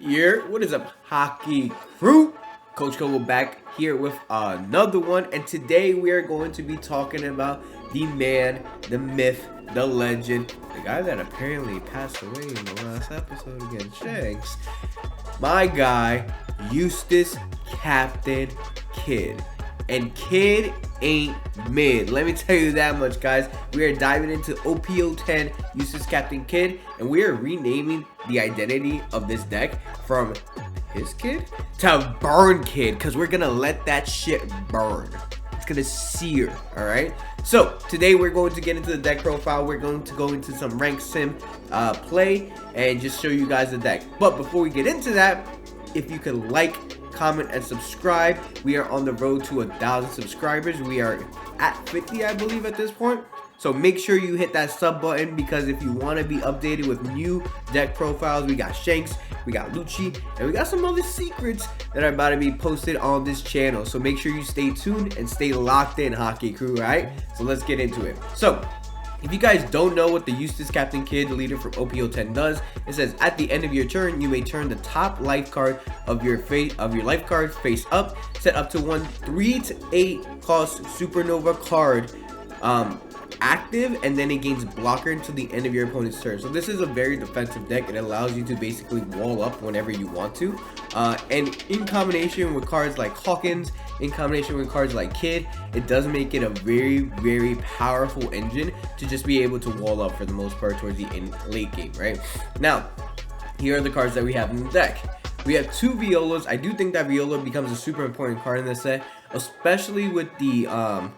Here, what is up, hockey crew? Coach Cole back here with another one, and today we are going to be talking about the man, the myth, the legend, the guy that apparently passed away in the last episode against Shanks. My guy, Eustass Captain Kidd. And Kidd ain't mid. Let me tell you that much, guys. We are diving into OP10 Eustass Captain Kidd, and we are renaming the identity of this deck from his kid to burn Kidd, because we're gonna let that shit burn. It's gonna sear, all right? So today we're going to get into the deck profile. We're going to go into some rank sim play and just show you guys the deck. But before we get into that, if you could like, comment, and subscribe. We are on the road to 1,000 subscribers. We are at 50, I believe, at this point. So make sure you hit that sub button, because if you want to be updated with new deck profiles, we got Shanks, we got Luffy, and we got some other secrets that are about to be posted on this channel. So make sure you stay tuned and stay locked in, hockey crew, right? So let's get into it. So if you guys don't know what the Eustass Captain Kidd, the leader from OP10 does, it says at the end of your turn, you may turn the top life card of your life card face up, set up to one 3 to 8 cost supernova card active, and then it gains blocker until the end of your opponent's turn. So this is a very defensive deck. It allows you to basically wall up whenever you want to, and in combination with cards like Hawkins, in combination with cards like Kidd, it does make it a very powerful engine to just be able to wall up for the most part towards the late game. Right now, here are the cards that we have in the deck. We have 2 Violas. I do think that Viola becomes a super important card in this set, especially with the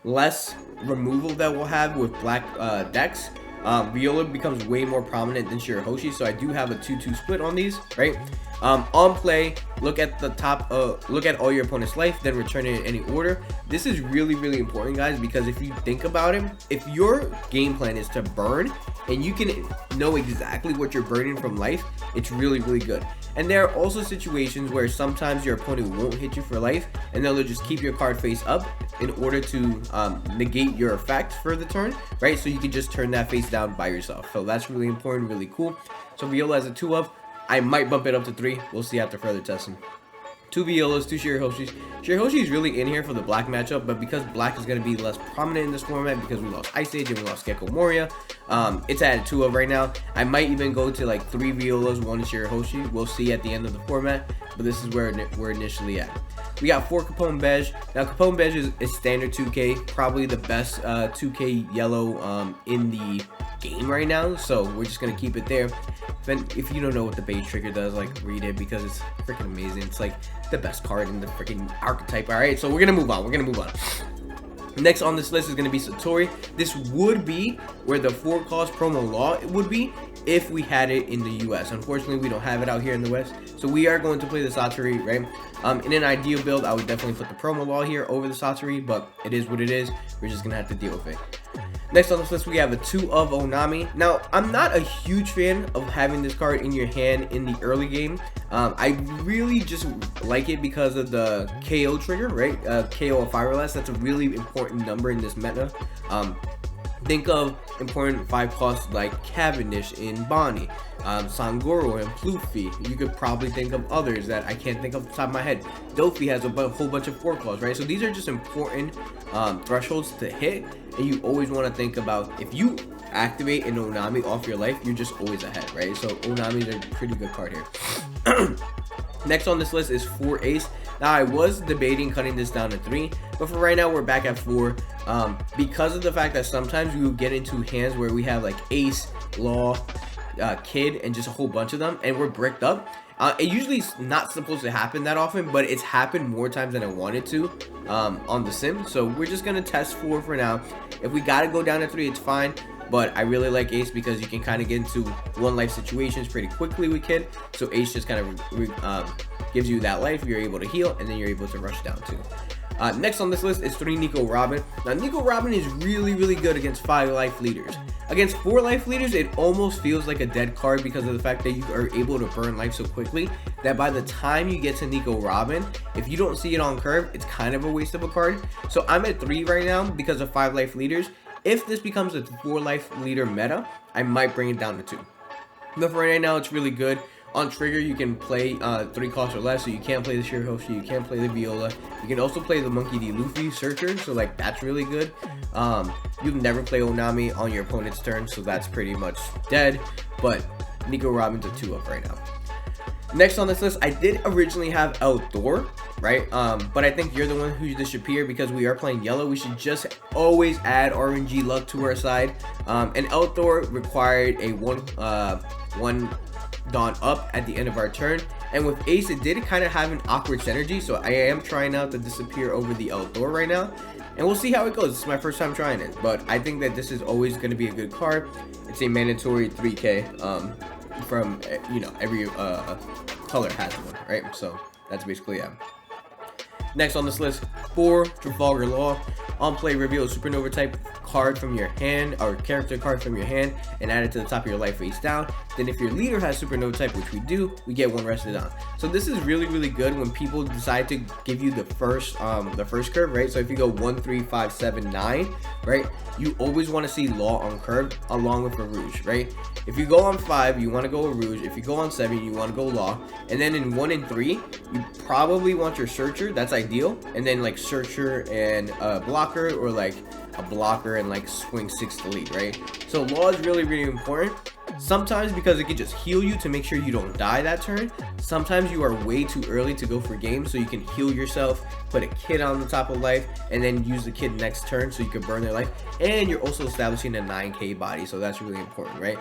less removal that we'll have with black decks. Viola becomes way more prominent than Shirahoshi, so I do have a 2-2 split on these, right? On play, look at the top, look at all your opponent's life, then return it in any order. This is really important, guys, because if you think about it, if your game plan is to burn and you can know exactly what you're burning from life, it's really good. And there are also situations where sometimes your opponent won't hit you for life, and they'll just keep your card face up in order to negate your effect for the turn, right? So you can just turn that face down by yourself. So that's really important, really cool. So Viola has a 2-up. I might bump it up to 3. We'll see after further testing. 2 Violas, 2 Shirahoshis. Shirahoshi is really in here for the black matchup, but because black is going to be less prominent in this format because we lost Ice Age and we lost Gecko Moria, it's at a 2 of right now. I might even go to like 3 Violas, 1 Shirahoshi. We'll see at the end of the format, but this is where we're initially at. We got 4 Capone Beige. Now Capone Beige is standard 2K, probably the best 2K yellow in the game right now, so we're just gonna keep it there. If you don't know what the beige trigger does, like, read it, because it's freaking amazing. It's like the best card in the freaking archetype. All right, so we're gonna move on. Next on this list is going to be Satori. This would be where the 4 cost promo law would be if we had it in the US. Unfortunately, we don't have it out here in the West, so we are going to play the Satori, right? In an ideal build, I would definitely put the promo law here over the Satori, but it is what it is. We're just going to have to deal with it. Next on this list, we have a 2 of Onami. Now, I'm not a huge fan of having this card in your hand in the early game. I really just like it because of the KO trigger, right? KO of Fire Less. That's a really important number in this meta. Think of important 5 costs like Cavendish in Bonnie, Sangoro and Luffy. You could probably think of others that I can't think of off the top of my head. Dofi has a whole bunch of 4 costs, right? So these are just important thresholds to hit, and you always want to think about, if you activate an Onami off your life, you're just always ahead, right? So Onami is a pretty good card here. Next on this list is 4 Ace. Now, I was debating cutting this down to 3, but for right now, we're back at 4. Because of the fact that sometimes we will get into hands where we have like Ace, Law, Kidd, and just a whole bunch of them, and we're bricked up. It usually is not supposed to happen that often, but it's happened more times than I wanted to on the sim. So we're just going to test 4 for now. If we got to go down to 3, it's fine. But I really like Ace because you can kind of get into 1 life situations pretty quickly with Kidd. So Ace just kind of gives you that life. You're able to heal, and then you're able to rush down too. Next on this list is 3 Nico Robin. Now, Nico Robin is really good against 5 life leaders. Against 4 life leaders, it almost feels like a dead card because of the fact that you are able to burn life so quickly that by the time you get to Nico Robin, if you don't see it on curve, it's kind of a waste of a card. So I'm at 3 right now because of 5 life leaders. If this becomes a 4 life leader meta, I might bring it down to 2. But for right now, it's really good. On trigger, you can play 3 costs or less, so you can't play the Shirahoshi, you can't play the Viola. You can also play the Monkey D. Luffy Searcher, so like that's really good. You can never play Onami on your opponent's turn, so that's pretty much dead. But Nico Robin's a 2-up right now. Next on this list, I did originally have El Thor, right? But I think you're the one who disappeared because we are playing yellow. We should just always add RNG luck to our side. And El Thor required a one Dawn up at the end of our turn. And with Ace, it did kind of have an awkward synergy. So I am trying out to disappear over the El Thor right now. And we'll see how it goes. This is my first time trying it. But I think that this is always going to be a good card. It's a mandatory 3K. From every color has one, right? So that's basically it. Next on this list, 4 Trafalgar Law. On play, reveal a supernova type card from your hand or character card from your hand and add it to the top of your life face down. Then if your leader has supernova type, which we do, we get 1 rested on. So this is really good when people decide to give you the first curve, right? So if you go 1, 3, 5, 7, 9, right? You always want to see Law on curve along with a Rouge, right? If you go on 5, you want to go a Rouge. If you go on 7, you want to go Law. And then in 1 and 3, you probably want your Searcher. That's ideal. And then like Searcher and Blocker, or like a Blocker and like swing 6 to lead, right? So Law is really important. Sometimes because it can just heal you to make sure you don't die that turn. Sometimes you are way too early to go for game, so you can heal yourself, put a kid on the top of life, and then use the kid next turn so you can burn their life. And you're also establishing a 9k body, so that's really important, right?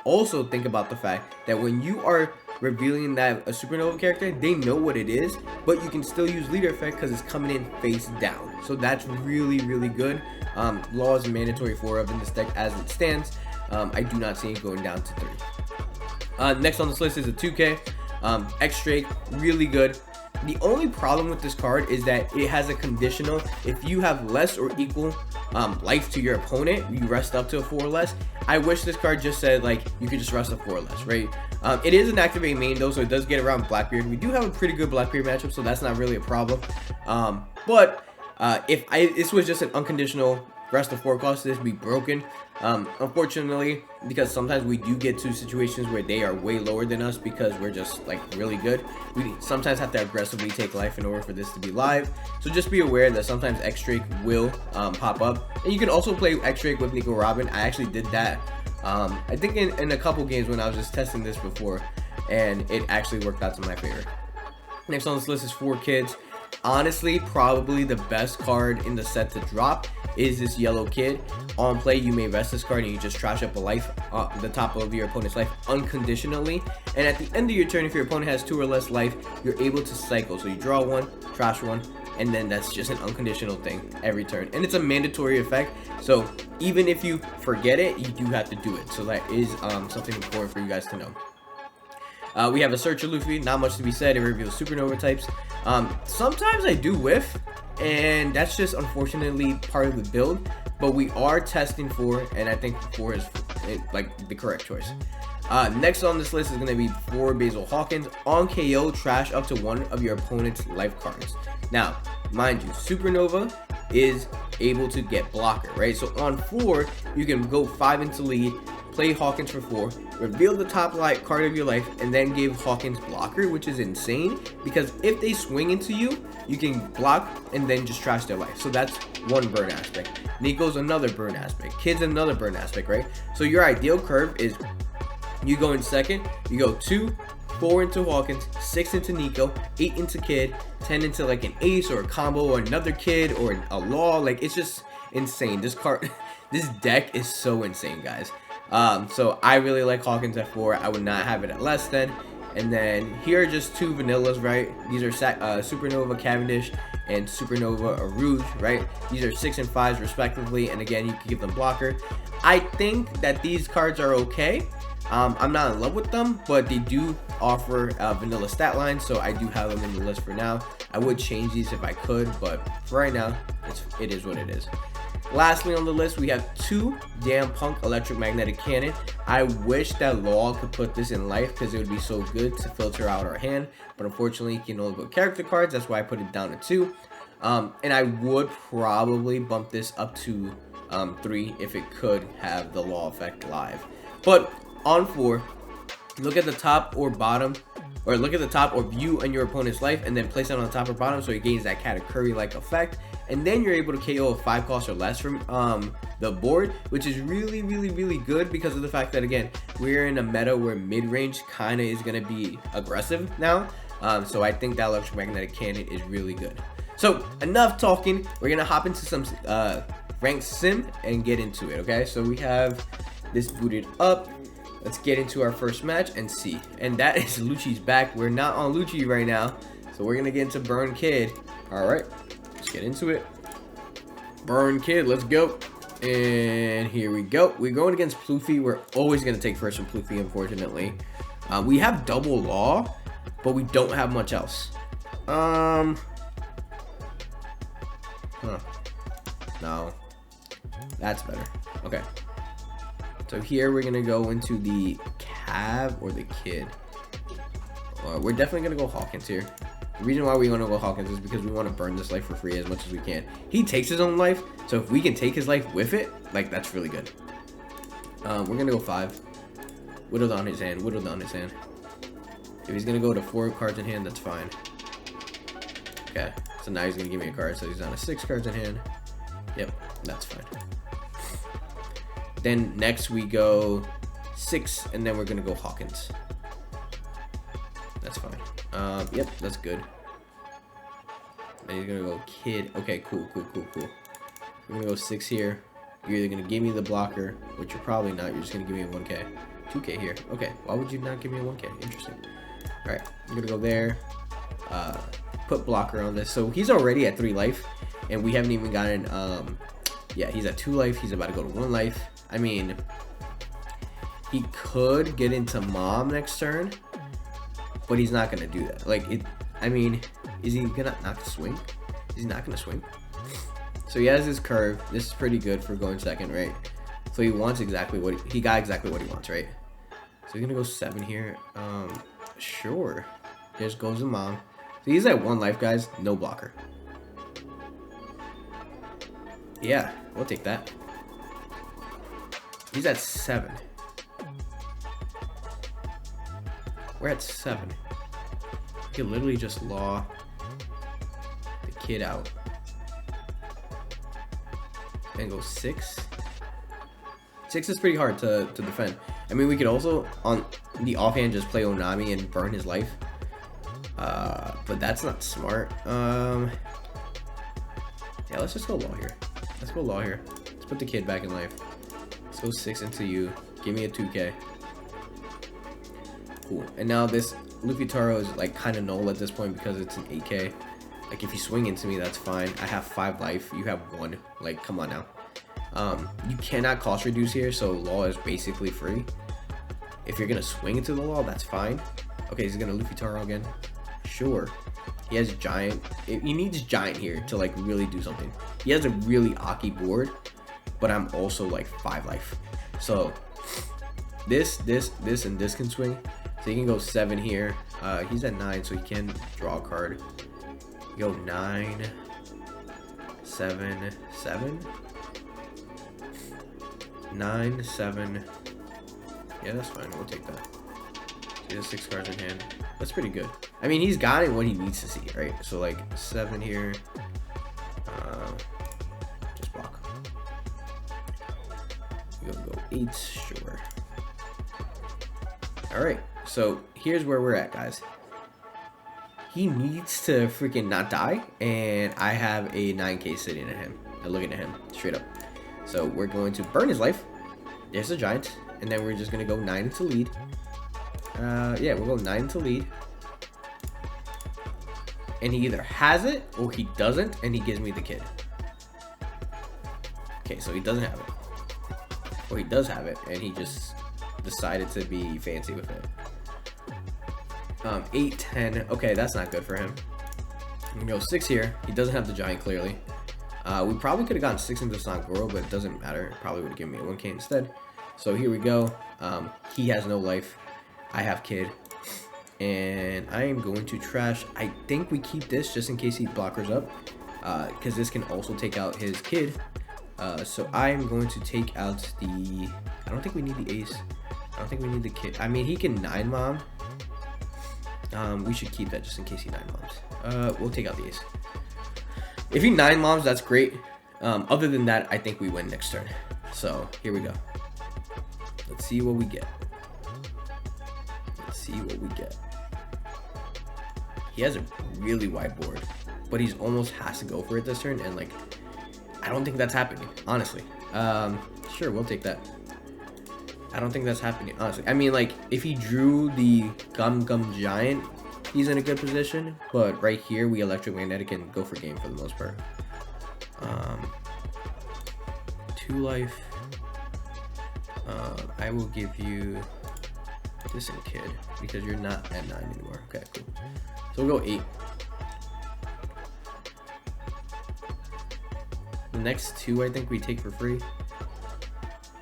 Also think about the fact that when you are revealing that a supernova character, they know what it is, but you can still use leader effect because it's coming in face down. So that's really good. Law is a mandatory 4-up in this deck as it stands. I do not see it going down to 3. Next on this list is a 2K. X-Drake, really good. The only problem with this card is that it has a conditional. If you have less or equal life to your opponent, you rest up to a 4 or less. I wish this card just said like you could just rest a 4 or less, right? It is an activate main though, so it does get around Blackbeard. We do have a pretty good Blackbeard matchup, so that's not really a problem. But if this was just an unconditional rest of 4 cost, this would be broken. Unfortunately, because sometimes we do get to situations where they are way lower than us because we're just like really good. We sometimes have to aggressively take life in order for this to be live. So just be aware that sometimes X-Drake will pop up. And you can also play X-Drake with Nico Robin. I actually did that. I think in a couple games when I was just testing this before, and it actually worked out to my favor. Next on this list is 4 Kids. Honestly, probably the best card in the set to drop is this yellow kid. On play, you may rest this card and you just trash up a life, the top of your opponent's life unconditionally. And at the end of your turn, if your opponent has 2 or less life, you're able to cycle. So you draw 1, trash 1, and then that's just an unconditional thing every turn. And it's a mandatory effect, so even if you forget it, you do have to do it. So that is something important for you guys to know. We have a Searcher Luffy, not much to be said. It reveals supernova types. Sometimes I do whiff, and that's just unfortunately part of the build, but we are testing 4, and I think 4 is like the correct choice. Next on this list is going to be 4 Basil Hawkins. On KO, trash up to 1 of your opponent's life cards. Now, mind you, Supernova is able to get blocker, right? So on 4, you can go 5 into lead, play Hawkins for 4, reveal the top light card of your life, and then give Hawkins blocker, which is insane because if they swing into you, you can block and then just trash their life. So that's one burn aspect. Nico's another burn aspect. Kid's another burn aspect, right? So your ideal curve is you go in second, you go 2, 4 into Hawkins, 6 into Nico, 8 into Kid, 10 into like an Ace or a combo or another Kid or a Law. Like it's just insane. This card, this deck is so insane, guys. So I really like Hawkins at 4. I would not have it at less than. And then here are just 2 vanillas, right? These are Supernova Cavendish and Supernova Rouge, right? These are 6 and 5s respectively. And again, you can give them blocker. I think that these cards are okay. I'm not in love with them, but they do offer vanilla stat lines, so I do have them in the list for now. I would change these if I could, but for right now, it is what it is. Lastly on the list, we have 2 Damn Punk Electromagnetic Cannon. I wish that Law could put this in life because it would be so good to filter out our hand, but unfortunately, you can only put character cards. That's why I put it down to 2. And I would probably bump this up to 3 if it could have the Law effect live. But on 4, look at the top or bottom, or look at the top or view on your opponent's life, and then place it on the top or bottom so he gains that Katakuri-like effect. And then you're able to KO a 5 cost or less from the board, which is really, really, really good because of the fact that, again, we're in a meta where mid-range kind of is going to be aggressive now. So I think that electromagnetic cannon is really good. So enough talking. We're going to hop into some ranked sim and get into it, okay? So we have this booted up. Let's get into our first match and see. And that is Lucci's back. We're not on Lucci right now, so we're going to get into Burn Kid. All right, let's get into it. Burn Kid, let's go. And here we go. We're going against Luffy. We're always going to take first from Luffy, unfortunately. We have double law, but we don't have much else. No. That's better. Okay. So here we're going to go into the Cav or the Kid. We're definitely going to go Hawkins here. The reason why we want to go Hawkins is because we want to burn this life for free as much as we can. He takes his own life, so if we can take his life with it, like, that's really good. We're going to go 5. Whittled on his hand. Whittled on his hand. If he's going to go to 4 cards in hand, that's fine. Okay. So now he's going to give me a card, so he's on a 6 cards in hand. Yep, that's fine. Then next we go 6, and then we're gonna go Hawkins. That's fine. Yep, that's good. Then he's gonna go Kid. Okay, cool. We're gonna go 6 here. You're either gonna give me the blocker, which you're probably not. You're just gonna give me a 1K, 2K here. Okay, why would you not give me a 1K? Interesting. All right, I'm gonna go there. Put blocker on this. So he's already at 3 life, and we haven't even gotten. Yeah, he's at 2 life. He's about to go to 1 life. I mean, he could get into Mom next turn, but he's not gonna do that. Like, I mean, is he gonna not swing? Is he not gonna swing? So he has his curve. This is pretty good for going second, right? So he wants exactly what he got exactly what he wants, right? So he's gonna go 7 here. Sure. Just goes to Mom. So he's at 1 life, guys. No blocker. Yeah, we'll take that. He's at 7. We're at 7. We can literally just law the Kid out. And go 6. 6 is pretty hard to defend. I mean, we could also, on the offhand, just play Onami and burn his life. But that's not smart. Yeah, let's just go law here. Let's go law here. Let's put the Kid back in life. Let's go 6 into you. Give me a 2K. Cool. And now this Luffy Taro is like kind of null at this point because it's an 8K. Like, if you swing into me, that's fine. I have 5 life. You have 1. Like, come on now. You cannot cost reduce here, so law is basically free. If you're gonna swing into the law, that's fine. Okay, he's gonna Luffy Taro again. Sure. He has giant. He needs giant here to like really do something. He has a really Aki board, but I'm also like 5 life. So this, and this can swing. So he can go 7 here. He's at 9, so he can draw a card. Go 9, 7, 7, 9, 7. Yeah, that's fine. We'll take that. He has 6 cards in hand. That's pretty good. I mean, he's gotten what he needs to see, right? So like 7 here. Just block. We'll go 8. Sure. All right. So here's where we're at, guys. He needs to freaking not die, and I have a 9K sitting at him. Looking at him straight up. So we're going to burn his life. There's a giant, and then we're just gonna go 9 into lead. Yeah, we'll go 9 into lead. And he either has it or he doesn't, and he gives me the Kid. Okay, so he doesn't have it. Or he does have it, and he just decided to be fancy with it. 8, 10. Okay, that's not good for him. I'm gonna go 6 here. He doesn't have the giant, clearly. We probably could have gotten 6 into Sangoro, but it doesn't matter. It probably would have given me a 1K instead. So here we go. He has no life. I have Kid. And I am going to trash. I think we keep this just in case he blockers up. Because this can also take out his Kid. So I am going to take out the... I don't think we need the ace. I don't think we need the kid. I mean, he can 9 mom. We should keep that just in case he 9 moms. We'll take out the ace. If he 9 moms, that's great. Other than that, I think we win next turn. So here we go. Let's see what we get. Let's see what we get. He has a really wide board, but he's almost has to go for it this turn, and like, I don't think that's happening, honestly. Sure, we'll take that. I don't think that's happening, honestly. I mean, like, if he drew the Gum Gum Giant, he's in a good position, but right here, we Electromagnetic and go for game for the most part. 2 life. I will give you this and kid, because you're not at 9 anymore. Okay, cool. So we'll go 8. The next 2, I think we take for free.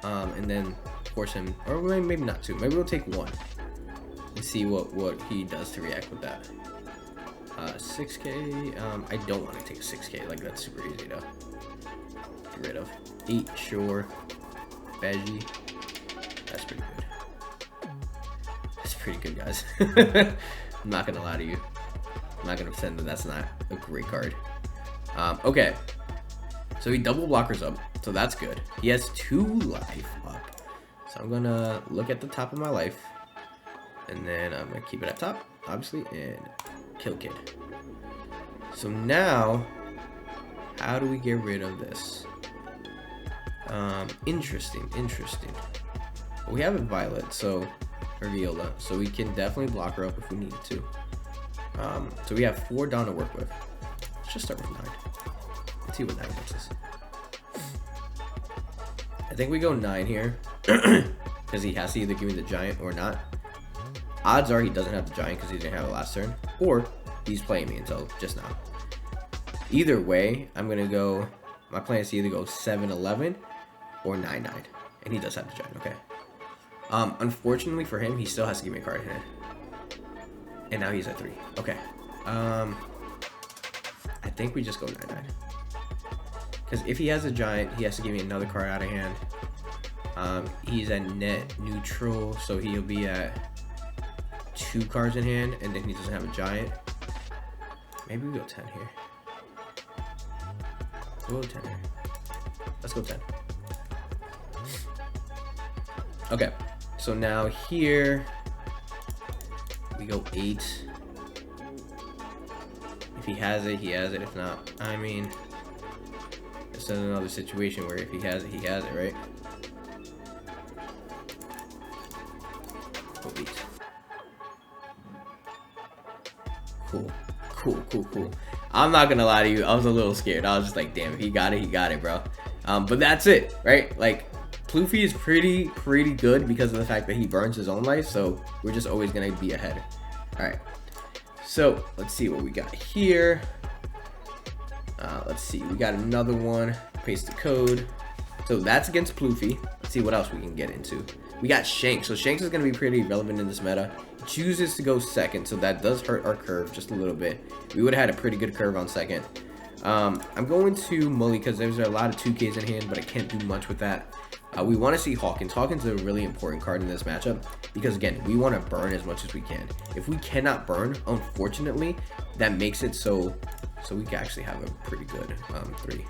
And then force him, or maybe not 2. Maybe we'll take 1 and see what he does to react with that. 6k. I don't want to take a 6k. Like, that's super easy to get rid of. 8, sure. Veggie. That's pretty good. That's pretty good, guys. I'm not gonna lie to you. I'm not gonna pretend that that's not a great card. Okay. So he double blockers up, so that's good. He has 2 life up. So I'm gonna look at the top of my life, and then I'm gonna keep it at top, obviously, and kill kid. So now, how do we get rid of this? Interesting. We have a Violet, so, or Viola, so we can definitely block her up if we need to. So we have 4 down to work with. Let's just start with 9. Let's see what 9 gets us. I think we go 9 here, because he has to either give me the giant or not. Odds are he doesn't have the giant because he didn't have it last turn, or he's playing me until just now. Either way, I'm gonna go. My plan is to either go 7-11 or 9-9, and he does have the giant. Okay. Unfortunately for him, he still has to give me a card in hand, and now he's at 3. Okay. I think we just go 9-9. Because if he has a giant, he has to give me another card out of hand. He's at net neutral, so he'll be at 2 cards in hand, and then he doesn't have a giant. Maybe we go 10 here. We'll go 10 here. Let's go 10. Okay, so now here we go 8. If he has it, he has it. If not, I mean, this is another situation where if he has it, he has it, right? Go 8. Cool. I'm not gonna lie to you, I was a little scared. I was just like, damn, if he got it, bro. But that's it, right? Like, Luffy is pretty good because of the fact that he burns his own life, so we're just always gonna be ahead. Alright, so let's see what we got here. Let's see, we got another one. Paste the code. So that's against Luffy. Let's see what else we can get into. We got Shanks. So Shanks is going to be pretty relevant in this meta. He chooses to go second, so that does hurt our curve just a little bit. We would have had a pretty good curve on second. I'm going to Mully because there's a lot of 2Ks in hand, but I can't do much with that. We want to see Hawkins. Hawkins is a really important card in this matchup because, again, we want to burn as much as we can. If we cannot burn, unfortunately, that makes it so we can actually have a pretty good 3.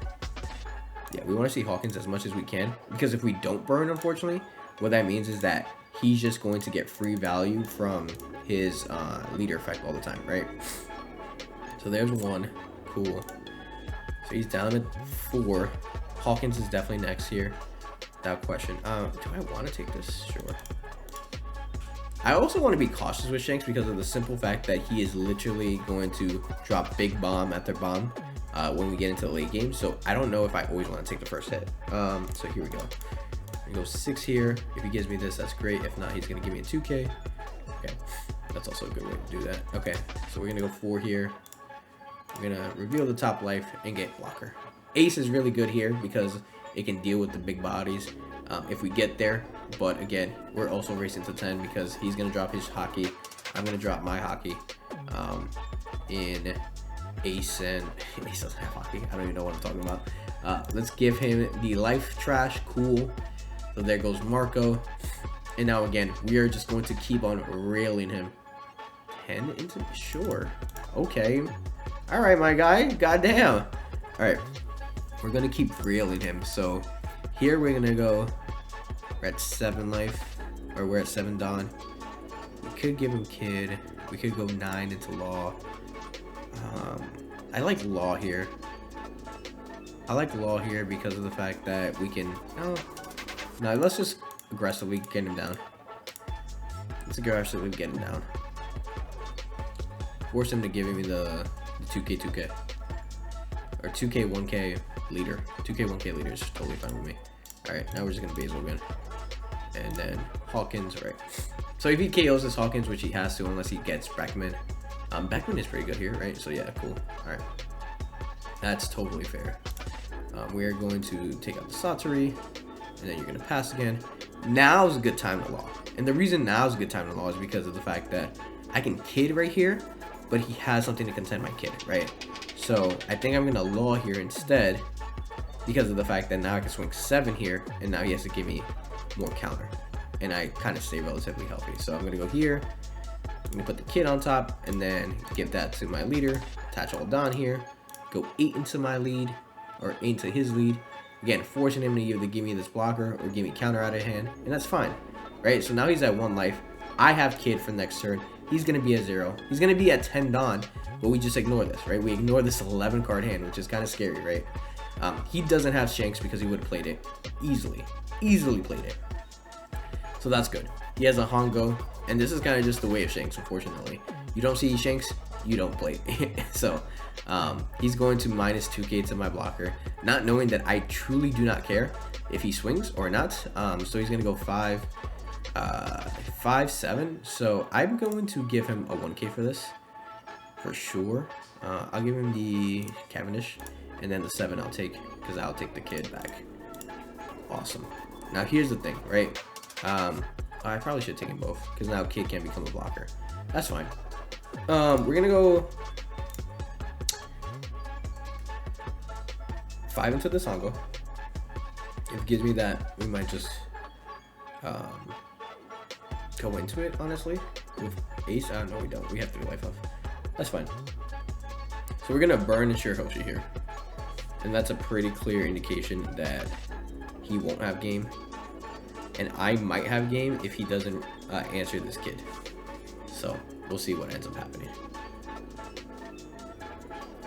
Yeah, we want to see Hawkins as much as we can because if we don't burn, unfortunately, what that means is that he's just going to get free value from his leader effect all the time, right? So there's 1. Cool. So he's down to 4. Hawkins is definitely next here, without question. Do I want to take this? Sure. I also want to be cautious with Shanks because of the simple fact that he is literally going to drop big bomb after bomb when we get into the late game. So I don't know if I always want to take the first hit. So here we go. We go 6 here. If he gives me this, that's great. If not, he's going to give me a 2K. Okay, that's also a good way to do that. Okay, so we're going to go 4 here. We're going to reveal the top life and get blocker. Ace is really good here because it can deal with the big bodies if we get there. But again, we're also racing to 10 because he's going to drop his hockey. I'm going to drop my hockey in Ace, and Ace doesn't have hockey. I don't even know what I'm talking about. Let's give him the life trash. Cool. So there goes Marco. And now again, we are just going to keep on railing him. 10 into, sure. Okay. All right, my guy. Goddamn. All right. We're going to keep railing him. So here we're going to go. We're at 7 life. Or we're at 7 Dawn. We could give him Kid. We could go 9 into Law. I like Law here. I like Law here because of the fact that we can... No, let's just aggressively get him down. Let's aggressively get him down. Force him to give me the 2K, 2K. Or 2K, 1K leader. 2K, 1K leader is totally fine with me. Alright, now we're just going to Basil again. And then Hawkins, right. So if he KOs this Hawkins, which he has to unless he gets Beckman. Beckman is pretty good here, right? So yeah, cool. Alright. That's totally fair. We're going to take out the Satori. And then you're going to pass again. Now's a good time to Law. And the reason now's a good time to Law is because of the fact that I can Kid right here, but he has something to contend my Kid, right? So I think I'm going to Law here instead because of the fact that now I can swing 7 here, and now he has to give me more counter. And I kind of stay relatively healthy. So I'm going to go here. I'm going to put the Kid on top, and then give that to my leader. Attach all Dawn here. Go 8 into my lead, or 8 into his lead. Again, forcing him to either give me this blocker or give me counter out of hand, and that's fine, right? So now he's at 1 life. I have Kid for next turn. He's going to be at 0. He's going to be at 10 Dawn, but we just ignore this, right? We ignore this 11 card hand, which is kind of scary, right? He doesn't have Shanks because he would have played it easily played it. So that's good. He has a Hongo, and this is kind of just the way of Shanks, unfortunately. You don't see Shanks, you don't play it. So he's going to minus 2K to my blocker, not knowing that I truly do not care if he swings or not. So he's going to go 5, 7. So I'm going to give him a 1K for this, for sure. I'll give him the Cavendish, and then the 7 I'll take, because I'll take the Kid back. Awesome. Now here's the thing, right? I probably should have taken both, because now Kid can become a blocker. That's fine. We're gonna go 5 into the Songo. If it gives me that, we might just go into it, honestly. With Ace, no, we don't. We have 3 life off. That's fine. So we're gonna burn Shirahoshi here, and that's a pretty clear indication that he won't have game, and I might have game if he doesn't answer this Kid. So we'll see what ends up happening.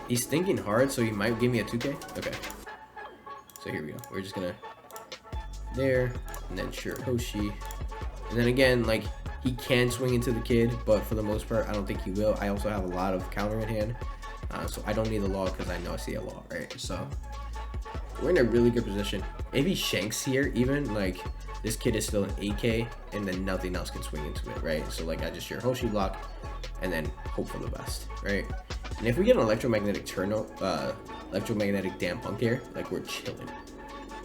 He's thinking hard, so he might give me a 2K. Okay. So here we go. We're just gonna there, and then Shirahoshi, and then again, like, he can swing into the Kid, but for the most part, I don't think he will. I also have a lot of counter in hand, so I don't need the Law because I know I see a Law, right? So we're in a really good position. Maybe Shanks here, even, like, this Kid is still an 8K, and then nothing else can swing into it, right? So, like, I just Shirahoshi block, and then hope for the best, right? And if we get an electromagnetic electromagnetic damn punk here, like, we're chilling.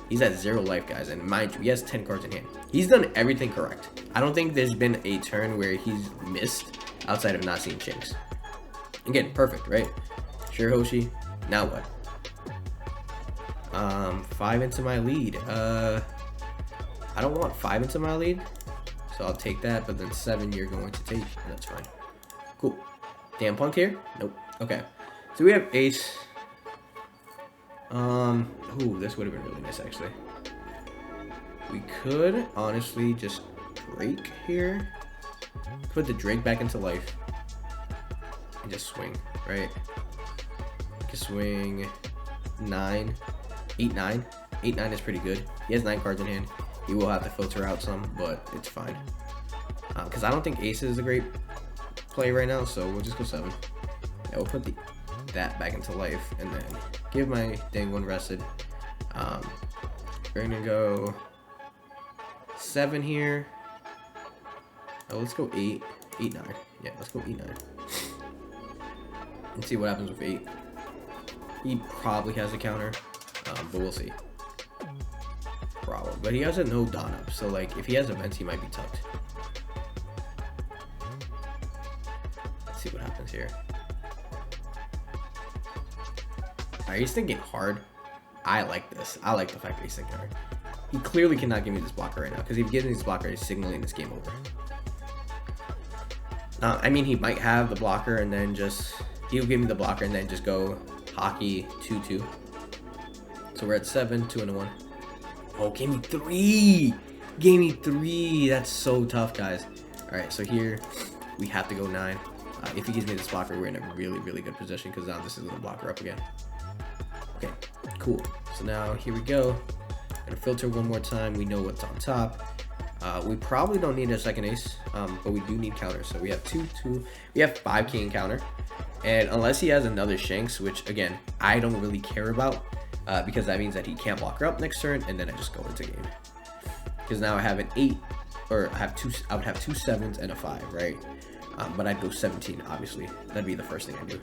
He's at 0 life, guys, and mind you, he has 10 cards in hand. He's done everything correct. I don't think there's been a turn where he's missed outside of not seeing Shanks. Again, perfect, right? Shirahoshi, now what? 5 into my lead. I don't want 5 into my lead, so I'll take that, but then 7 you're going to take, and that's fine. Cool. Damn punk here? Nope. Okay. So we have Ace. Ooh, this would have been really nice, actually. We could, honestly, just Drake here. Put the Drake back into life. And just swing, right? Just swing 9. 8-9. 8-9 is pretty good. He has 9 cards in hand. He will have to filter out some, but it's fine. Because I don't think Ace is a great play right now, so we'll just go 7. Yeah, we'll put that back into life, and then give my thing 1 rested. We're gonna go 7 here. Oh, let's go 8. 8-9. Yeah, let's go 8-9. Let's see what happens with 8. He probably has a counter, but we'll see. Probably, but he has a no Dawn up, so like if he has events, he might be tucked. Let's see what happens here. Alright, he's thinking hard. I like this. I like the fact that he's thinking hard. He clearly cannot give me this blocker right now, because if he gives me this blocker, he's signaling this game over. I mean, he might have the blocker and then just, he'll give me the blocker and then just go hockey 2-2. So we're at 7, 2 and a 1. Oh, gave me 3. Gave me 3. That's so tough, guys. All right, so here we have to go 9. If he gives me this blocker, we're in a really, really good position because now this is gonna block her up again. Okay, cool. So now here we go. Gonna filter one more time. We know what's on top. We probably don't need a second ace, but we do need counters. So we have 2. We have 5k in counter, and unless he has another Shanks, which again I don't really care about, because that means that he can't block her up next turn, and then I just go into game. Because now I have an 8, or I have 2. I would have 2 7s and a 5, right? But I'd go 17, obviously. That'd be the first thing I do.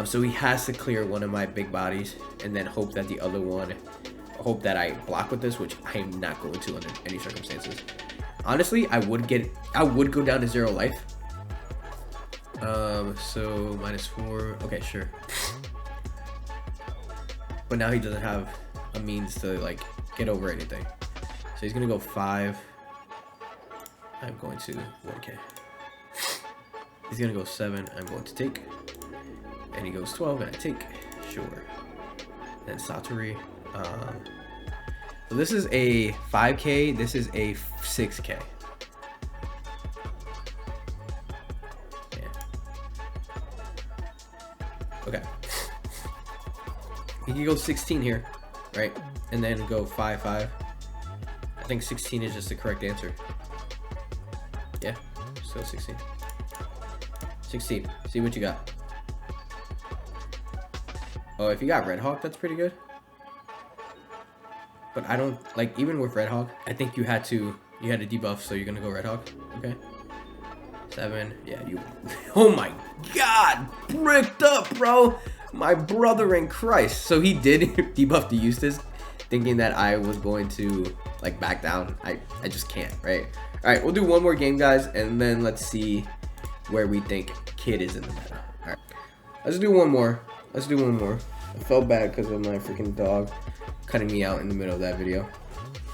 So he has to clear one of my big bodies, and then hope that the other one, hope that I block with this, which I am not going to under any circumstances. Honestly, I would go down to 0 life. So -4. Okay, sure. But now he doesn't have a means to like get over anything. So he's gonna go 5. I'm going to 1k. He's gonna go 7. I'm going to take. And he goes 12, and I take. Sure. Then Satori. So this is a 5k. This is a 6k. Yeah. Okay. He can go 16 here, right? And then go 5, 5. I think 16 is just the correct answer. Yeah. Just go 16. 16. See what you got. Oh, if you got Red Hawk, that's pretty good. But I don't like, even with Red Hawk, I think you had to debuff, so you're gonna go Red Hawk. Okay. 7. Yeah, you. Oh my God, bricked up, bro. My brother in Christ. So he did debuff the Eustass, thinking that I was going to like back down. I just can't, right? All right, we'll do one more game, guys, and then let's see where we think Kid is in the meta. All right, let's do one more. Let's do one more. I felt bad because of my freaking dog cutting me out in the middle of that video,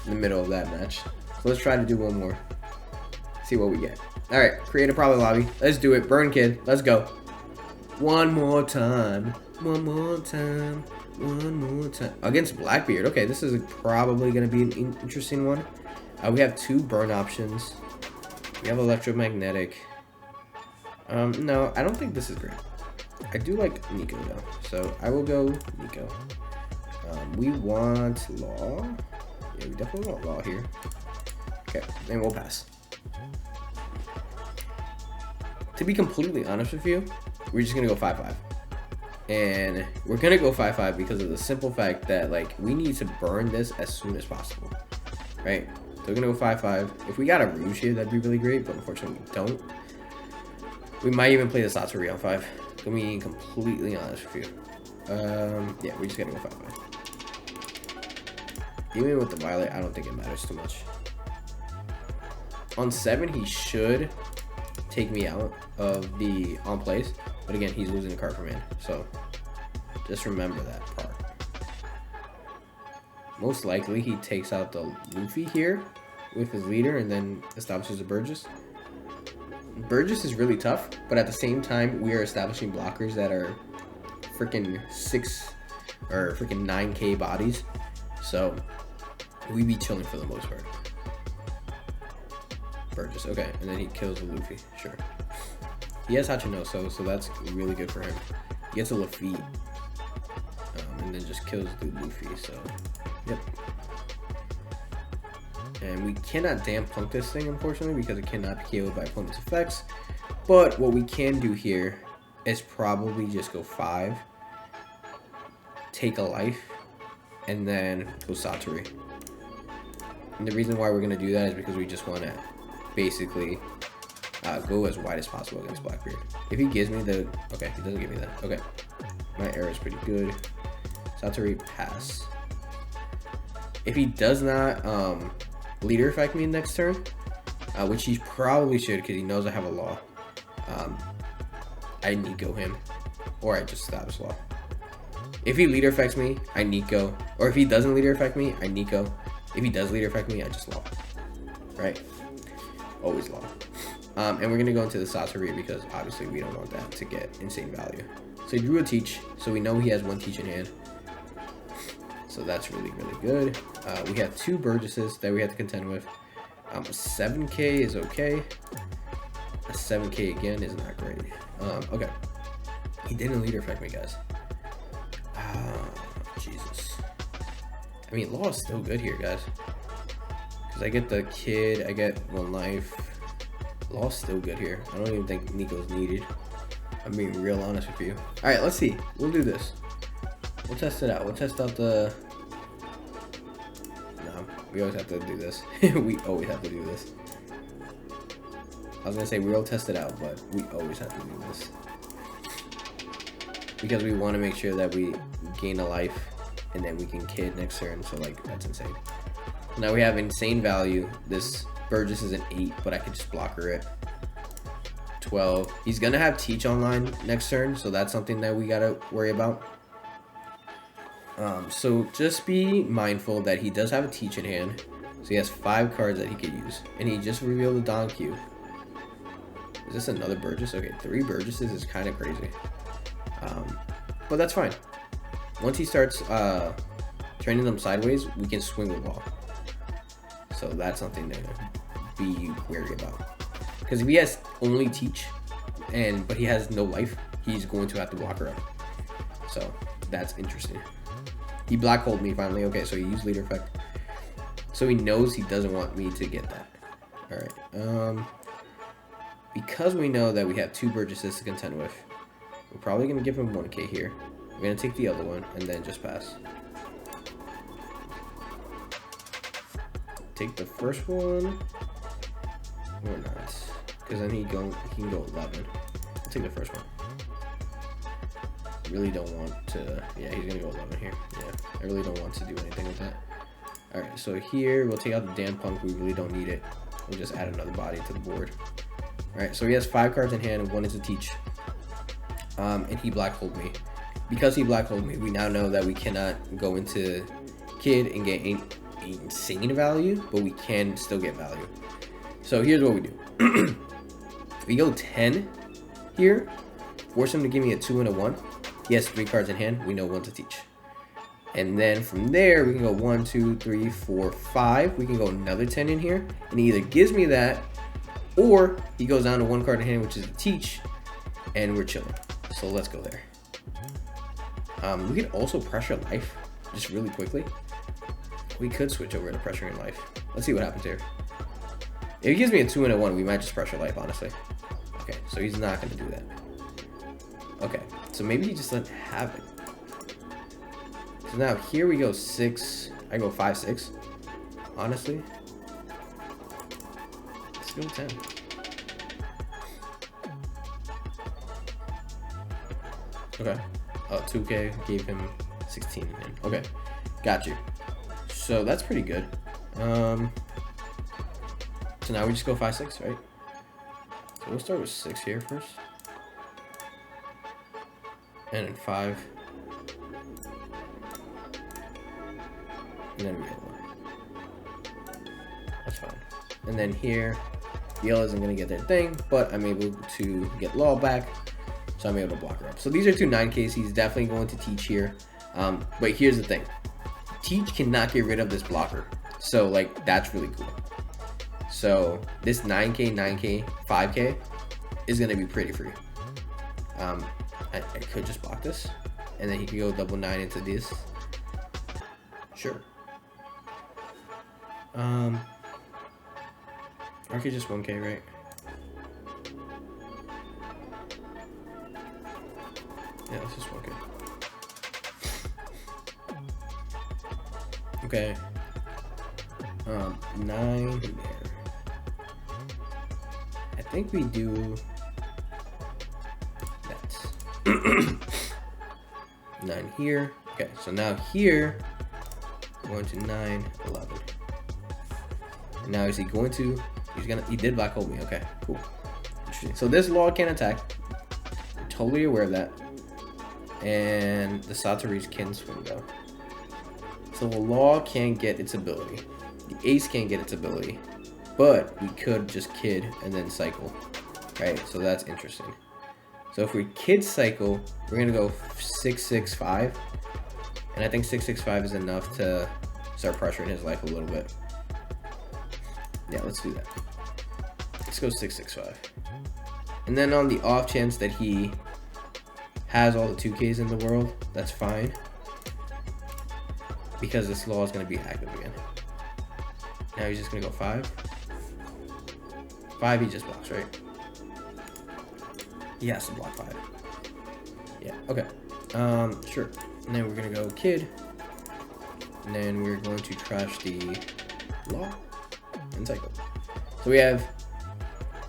in the middle of that match. So let's try to do one more. See what we get. All right, create a problem lobby. Let's do it. Burn Kid. Let's go. One more time. One more time. One more time. Against Blackbeard. Okay, this is probably going to be an interesting one. We have 2 burn options. We have electromagnetic. No, I don't think this is great. I do like Nico though, so I will go Nico. We want Law. Yeah, we definitely want Law here. Okay, and we'll pass. To be completely honest with you, we're just gonna go 5-5. And we're gonna go 5-5 because of the simple fact that like we need to burn this as soon as possible. Right? So we're gonna go 5-5. If we got a Rouge here, that'd be really great, but unfortunately we don't. We might even play the Satori on 5. To be completely honest with you. Yeah, we're just gonna go 5-5. Even with the Violet, I don't think it matters too much. On 7, he should take me out of the on plays, but again, he's losing a card from hand, so just remember that part. Most likely, he takes out the Luffy here with his leader and then establishes a Burgess. Burgess is really tough, but at the same time, we are establishing blockers that are freaking 6 or freaking 9k bodies, so we be chilling for the most part. Burgess, okay, and then he kills the Luffy, sure. He has Hachinoso, so that's really good for him. He gets a Luffy, and then just kills the Luffy, so, yep. And we cannot damn punk this thing, unfortunately, because it cannot be KO'd by opponent's effects. But what we can do here is probably just go 5, take a life, and then go Satori. And the reason why we're going to do that is because we just want to basically go as wide as possible against Blackbeard. If he gives me the... Okay, he doesn't give me that. Okay. My arrow is pretty good. Satori, pass. If he does not leader effect me next turn, which he probably should because he knows I have a Law, I Nico him, or I just establish Law. If he leader affects me, I Nico. Or if he doesn't leader affect me, I Nico. If he does leader effect me, I just law. Right? Always law. And we're going to go into the Sasori because obviously we don't want that to get insane value. So he drew a teach, so we know he has one teach in hand. So that's really, really good. We have 2 Burgesses that we have to contend with. 7k is okay. A 7k again is not great. Okay. He didn't leader effect me, guys. Jesus. I mean, law is still good here, guys. Because I get the kid, I get 1 life. Law's still good here. I don't even think Nico's needed. I'm being real honest with you. Alright, let's see. We'll do this. We'll test it out. We'll test out the... No, we always have to do this. We always have to do this. I was going to say we'll test it out, but we always have to do this. Because we want to make sure that we gain a life and then we can kid next turn. So, like, that's insane. Now we have insane value. This Burgess is an 8, but I could just blocker it. 12. He's going to have Teach online next turn, so that's something that we got to worry about. So just be mindful that he does have a Teach in hand. So he has 5 cards that he could use. And he just revealed the Don Q. Is this another Burgess? Okay, 3 Burgesses is kind of crazy. But that's fine. Once he starts turning them sideways, we can swing with law. So that's something to be wary about. Because if he has only Teach, but he has no life, he's going to have to block her up. So that's interesting. He black holed me finally. Okay, so he used leader effect. So he knows he doesn't want me to get that. Alright. Because we know that we have 2 Burgesses to contend with, we're probably going to give him 1k here. We're going to take the other one and then just pass. Take the first one. Or not. Because then he can go 11. I'll take the first one. Really don't want to... Yeah, he's going to go 11 here. Yeah, I really don't want to do anything with that. Alright, so here we'll take out the damn punk. We really don't need it. We'll just add another body to the board. Alright, so he has 5 cards in hand and 1 is a Teach. And he black holed me. Because he black holed me, we now know that we cannot go into kid and get insane value, but we can still get value. So here's what we do. We go 10 here, force him to give me a 2 and a 1. He has 3 cards in hand. We know 1 to Teach. And then from there, we can go 1, 2, 3, 4, 5. We can go another 10 in here. And he either gives me that, or he goes down to 1 card in hand, which is a Teach, and we're chilling. So let's go there. We could also pressure life, just really quickly. We could switch over to pressuring life. Let's see what happens here. If he gives me a 2 and a 1, we might just pressure life, honestly. Okay, so he's not going to do that. Okay, so maybe he just doesn't have it. So now here we go 6. I go 5, 6. Honestly. Let's go 10. Okay. 2k gave him 16 in. Okay, got you. So that's pretty good. So now we just go 5, 6, right? So we'll start with 6 here first. And then 5. And then we get 1. That's fine. And then here, yellow isn't going to get their thing, but I'm able to get law back. So I'm able to block her up. So these are 2 9Ks. He's definitely going to Teach here. But here's the thing. Teach cannot get rid of this blocker. So, like, that's really cool. So this 9k, 9k, 5k is going to be pretty free. I could just block this. And then he could go double 9 into this. Sure. Or I could just 1k, right? Yeah, let's just 1k. Okay. 9 there. I think we do that. 9 here. Okay, so now here, going to 9, 11. And now is he going to, he did black hole me. Okay, cool. Interesting. So this law can attack. I'm totally aware of that. And the Satori's can swing though. So the law can get its ability. The Ace can't get its ability, but we could just Kid and then cycle, right? So that's interesting. So if we Kid cycle, we're gonna go 665, and I think 665 is enough to start pressuring his life a little bit. Yeah, let's do that. Let's go 665. And then on the off chance that he has all the 2Ks in the world, that's fine. Because this law is going to be active again. Now he's just going to go 5. 5, he just blocks, right? He has to block 5. Yeah, okay. Sure. And then we're going to go Kid. And then we're going to trash the law and cycle. So we have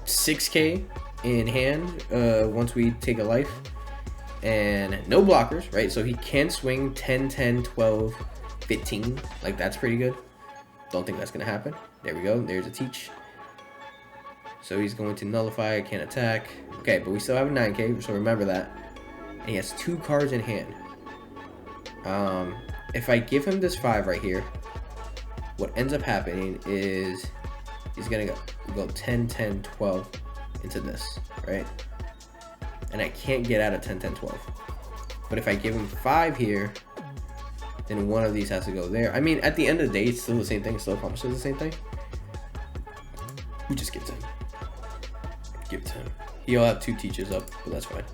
6K in hand once we take a life. And no blockers, right? So he can swing 10, 10, 12, 15. Like, that's pretty good. Don't think that's going to happen. There we go. There's a teach. So he's going to nullify. Can't attack. Okay, but we still have a 9K, so remember that. And he has 2 cards in hand. If I give him this 5 right here, what ends up happening is he's going to go 10, 10, 12 into this, right? And I can't get out of 10, 10, 12. But if I give him 5 here, then one of these has to go there. I mean, at the end of the day, it's still the same thing. It still accomplishes the same thing. We just give it to him. Give it to him. He'll have 2 teachers up, but that's fine.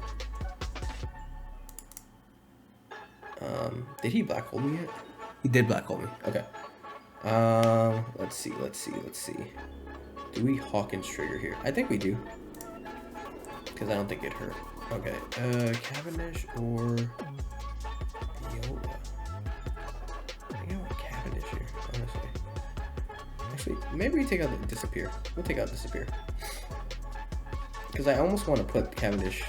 Did he black hole me yet? He did black hole me. Okay. Let's see. Do we Hawkins trigger here? I think we do. Because I don't think it hurt. Okay. Cavendish or Viola? I think I want Cavendish here, honestly. Actually, maybe we take out the Disappear. We'll take out Disappear. Because I almost want to put Cavendish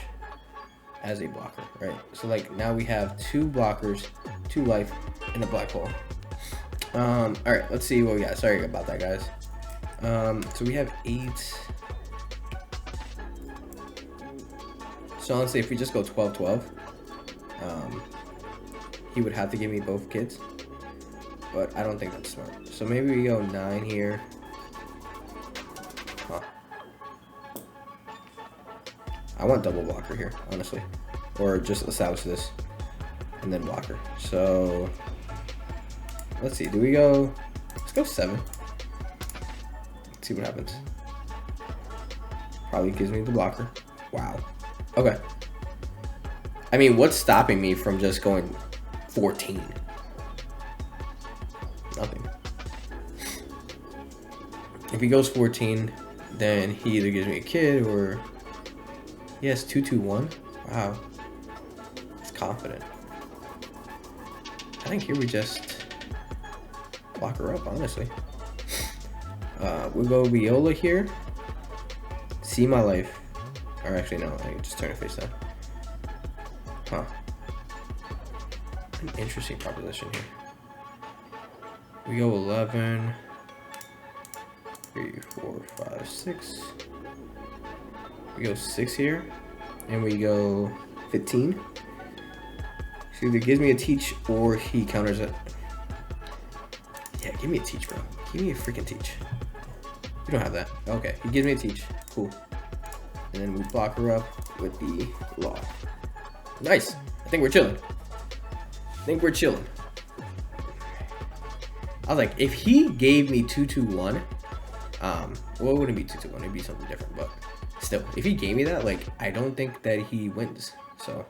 as a blocker, right? So, like, now we have 2 blockers, 2 life, and a black hole. Alright, let's see what we got. Sorry about that, guys. So we have 8. So honestly, if we just go 12, 12, he would have to give me both kids. But I don't think that's smart. So maybe we go 9 here. Huh. I want double blocker here, honestly. Or just establish this and then blocker. So let's see, do we go, let's go 7. Let's see what happens. Probably gives me the blocker. Wow. Okay. I mean, what's stopping me from just going 14? Nothing. If he goes 14, then he either gives me a kid or he has 2-2-1. Wow. It's confident. I think here we just block her up, honestly. We'll go Viola here. See my life. Or actually, no, I can just turn it face down. Huh. An interesting proposition here. We go 11, 3, 4, 5, 6. We go 6 here, and we go 15. So either gives me a teach or he counters it. Yeah, give me a teach, bro. Give me a freaking teach. You don't have that. Okay, he gives me a teach. Cool. And then we block her up with the law. Nice. I think we're chilling. I was like, if he gave me 2-2-1, well, it wouldn't be 2-2-1. It'd be something different. But still, if he gave me that, like, I don't think that he wins. So,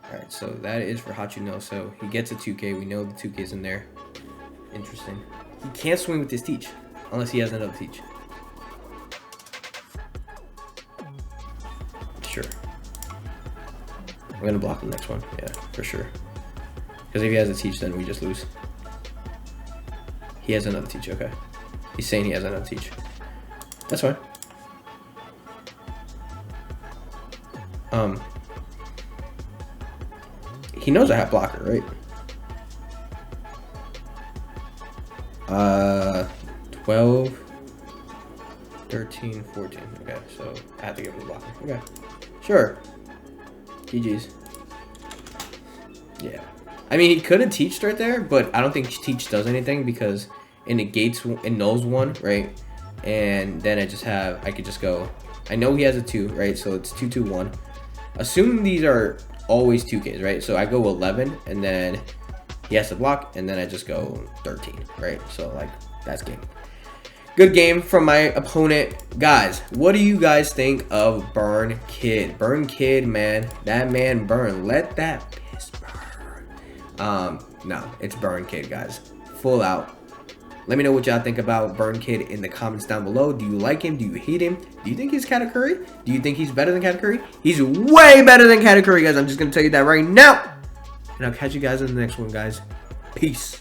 all right. So that is for Hachuno. So he gets a 2K. We know the 2K's in there. Interesting. He can't swing with this teach unless he has another teach. Sure. I'm gonna block the next one. Yeah, for sure. Because if he has a teach, then we just lose. He has another teach. Okay. He's saying he has another teach. That's fine. He knows I have blocker, right? 12, 13, 14. Okay, so I have to give him a blocker. Okay, sure. GG's. Yeah. I mean, he could have teached right there, but I don't think teach does anything because it negates, it nulls one, right? And then I could just go, I know he has a 2, right? So it's 2, 2, 1. Assume these are always 2Ks, right? So I go 11, and then he has to block, and then I just go 13, right? So like, that's game. Good game from my opponent. Guys, what do you guys think of Burn Kid? Burn Kid, man. That man burn. Let that piss burn. No, it's Burn Kid, guys. Full out. Let me know what y'all think about Burn Kid in the comments down below. Do you like him? Do you hate him? Do you think he's Katakuri? Do you think he's better than Katakuri? He's way better than Katakuri, guys. I'm just going to tell you that right now. And I'll catch you guys in the next one, guys. Peace.